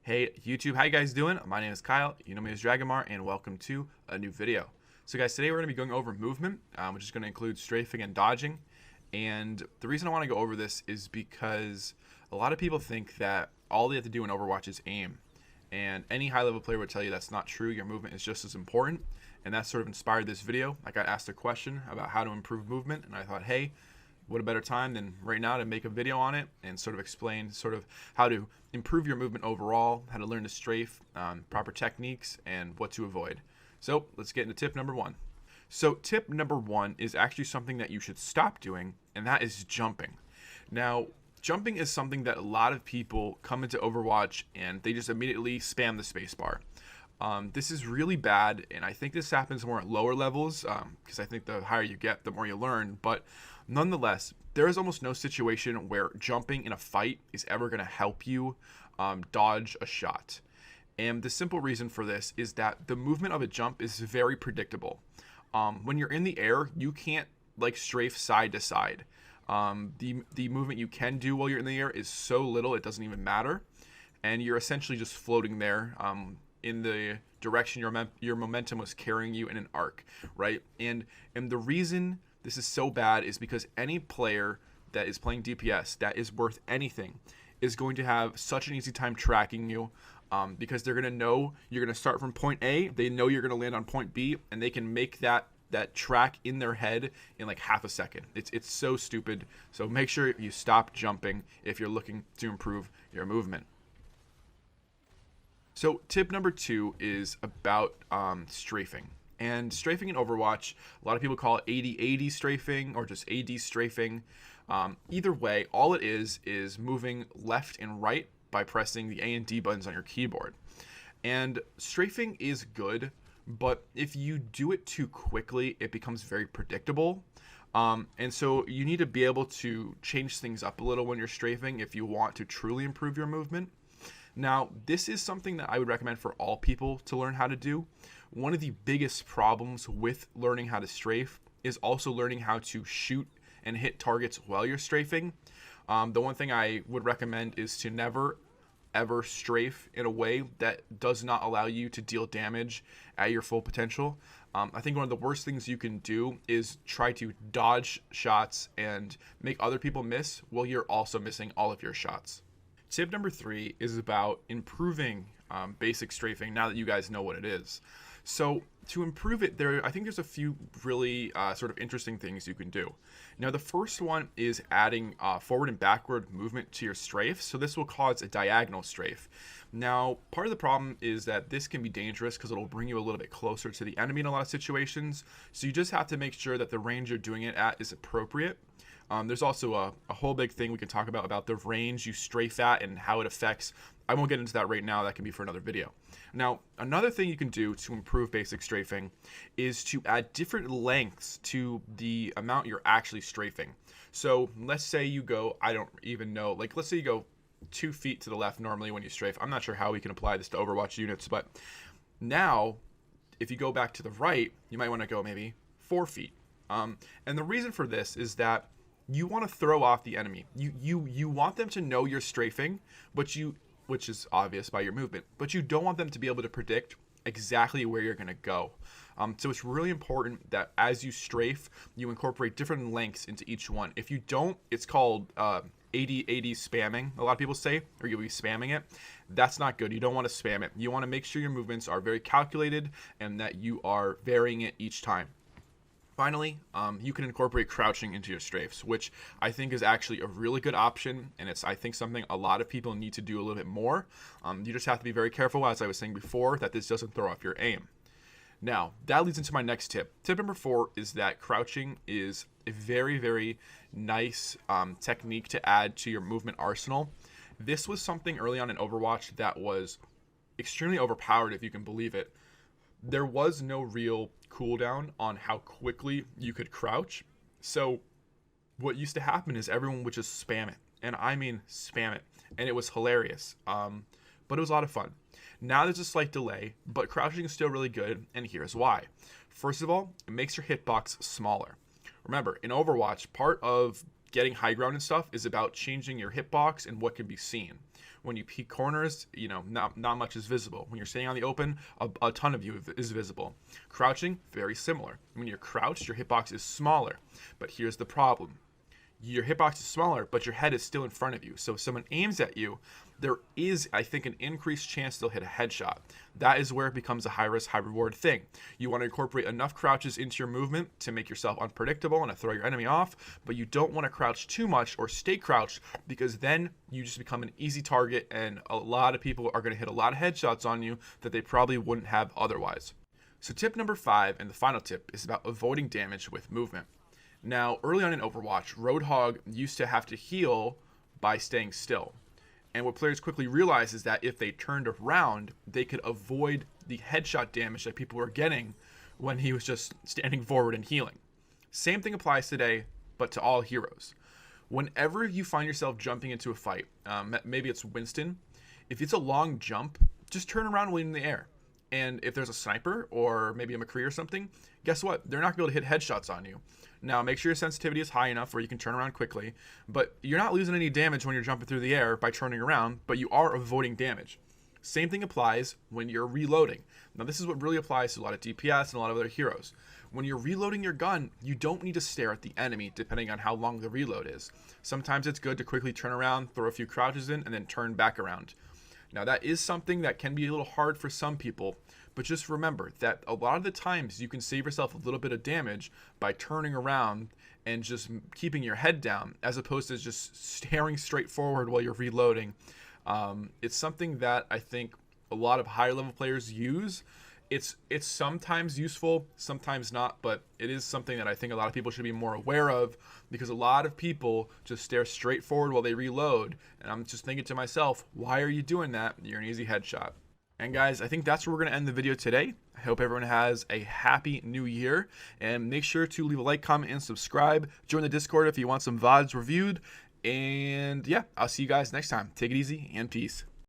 Hey YouTube, how you guys doing? My name is Kyle, you know me as Dragonmar, and welcome to a new video. So guys, today we're going to be going over movement, which is going to include strafing and dodging. And the reason I want to go over this is because a lot of people think that all they have to do in Overwatch is aim. And any high level player would tell you that's not true. Your movement is just as important. And that sort of inspired this video. I got asked a question about how to improve movement, and I thought, hey, what a better time than right now to make a video on it and sort of explain how to improve your movement overall, how to learn to strafe, proper techniques, and what to avoid. So let's get into tip number one. So tip number one is actually something that you should stop doing, and that is jumping. Now, jumping is something that a lot of people come into Overwatch and they just immediately spam the spacebar. This is really bad, and I think this happens more at lower levels because I think the higher you get, the more you learn. But nonetheless, there is almost no situation where jumping in a fight is ever going to help you dodge a shot. And the simple reason for this is that the movement of a jump is very predictable. When you're in the air, you can't like strafe side to side. The movement you can do while you're in the air is so little it doesn't even matter, and you're essentially just floating there in the direction your momentum was carrying you in an arc, right? And the reason this is so bad is because any player that is playing DPS that is worth anything is going to have such an easy time tracking you because they're going to know you're going to start from point A, they know you're going to land on point B, and they can make that track in their head in like half a second. It's so stupid. So make sure you stop jumping if you're looking to improve your movement. So tip number two is about strafing. And strafing in Overwatch, a lot of people call it 80-80 strafing or just AD strafing. Either way, all it is moving left and right by pressing the A and D buttons on your keyboard. And strafing is good, but if you do it too quickly, it becomes very predictable. And so you need to be able to change things up a little when you're strafing if you want to truly improve your movement. Now, this is something that I would recommend for all people to learn how to do. One of the biggest problems with learning how to strafe is also learning how to shoot and hit targets while you're strafing. The one thing I would recommend is to never ever strafe in a way that does not allow you to deal damage at your full potential. I think one of the worst things you can do is try to dodge shots and make other people miss while you're also missing all of your shots. Tip number three is about improving basic strafing now that you guys know what it is. So to improve it, I think there's a few really sort of interesting things you can do. Now, the first one is adding forward and backward movement to your strafe. So this will cause a diagonal strafe. Now, part of the problem is that this can be dangerous because it'll bring you a little bit closer to the enemy in a lot of situations. So you just have to make sure that the range you're doing it at is appropriate. There's also a whole big thing we can talk about the range you strafe at and how it affects. I won't get into that right now. That can be for another video. Now, another thing you can do to improve basic strafing is to add different lengths to the amount you're actually strafing. So let's say you go, I don't even know, like let's say you go 2 feet to the left normally when you strafe. I'm not sure how we can apply this to Overwatch units, but now if you go back to the right, you might want to go maybe 4 feet. And the reason for this is that you want to throw off the enemy. You want them to know you're strafing, which is obvious by your movement, but you don't want them to be able to predict exactly where you're going to go. So it's really important that as you strafe, you incorporate different lengths into each one. If you don't, it's called 80-80 spamming, a lot of people say, or you'll be spamming it. That's not good. You don't want to spam it. You want to make sure your movements are very calculated and that you are varying it each time. Finally, you can incorporate crouching into your strafes, which I think is actually a really good option, and it's, I think, something a lot of people need to do a little bit more. You just have to be very careful, as I was saying before, that this doesn't throw off your aim. Now, that leads into my next tip. Tip number 4 is that crouching is a very, very nice technique to add to your movement arsenal. This was something early on in Overwatch that was extremely overpowered, if you can believe it. There was no real cooldown on how quickly you could crouch. So what used to happen is everyone would just spam it. And I mean spam it. And it was hilarious. But it was a lot of fun. Now there's a slight delay, but crouching is still really good, and here's why. First of all, it makes your hitbox smaller. Remember, in Overwatch, part of getting high ground and stuff is about changing your hitbox and what can be seen. When you peek corners, not much is visible. When you're standing on the open, a ton of you is visible. Crouching, very similar. When you're crouched, your hitbox is smaller. But here's the problem. Your hitbox is smaller, but your head is still in front of you. So if someone aims at you, there is, I think, an increased chance they'll hit a headshot. That is where it becomes a high risk, high reward thing. You want to incorporate enough crouches into your movement to make yourself unpredictable and to throw your enemy off, but you don't want to crouch too much or stay crouched, because then you just become an easy target and a lot of people are going to hit a lot of headshots on you that they probably wouldn't have otherwise. So tip number 5, and the final tip, is about avoiding damage with movement. Now, early on in Overwatch, Roadhog used to have to heal by staying still. And what players quickly realized is that if they turned around, they could avoid the headshot damage that people were getting when he was just standing forward and healing. Same thing applies today, but to all heroes. Whenever you find yourself jumping into a fight, maybe it's Winston, if it's a long jump, just turn around when in the air. And if there's a sniper or maybe a McCree or something, guess what? They're not going to be able to hit headshots on you. Now, make sure your sensitivity is high enough where you can turn around quickly, but you're not losing any damage when you're jumping through the air by turning around, but you are avoiding damage. Same thing applies when you're reloading. Now, this is what really applies to a lot of DPS and a lot of other heroes. When you're reloading your gun, you don't need to stare at the enemy depending on how long the reload is. Sometimes it's good to quickly turn around, throw a few crouches in, and then turn back around. Now, that is something that can be a little hard for some people, but just remember that a lot of the times you can save yourself a little bit of damage by turning around and just keeping your head down, as opposed to just staring straight forward while you're reloading. It's something that I think a lot of higher level players use. It's sometimes useful, sometimes not, but it is something that I think a lot of people should be more aware of, because a lot of people just stare straight forward while they reload. And I'm just thinking to myself, why are you doing that? You're an easy headshot. And guys, I think that's where we're going to end the video today. I hope everyone has a happy new year, and make sure to leave a like, comment, and subscribe. Join the Discord if you want some VODs reviewed. And yeah, I'll see you guys next time. Take it easy and peace.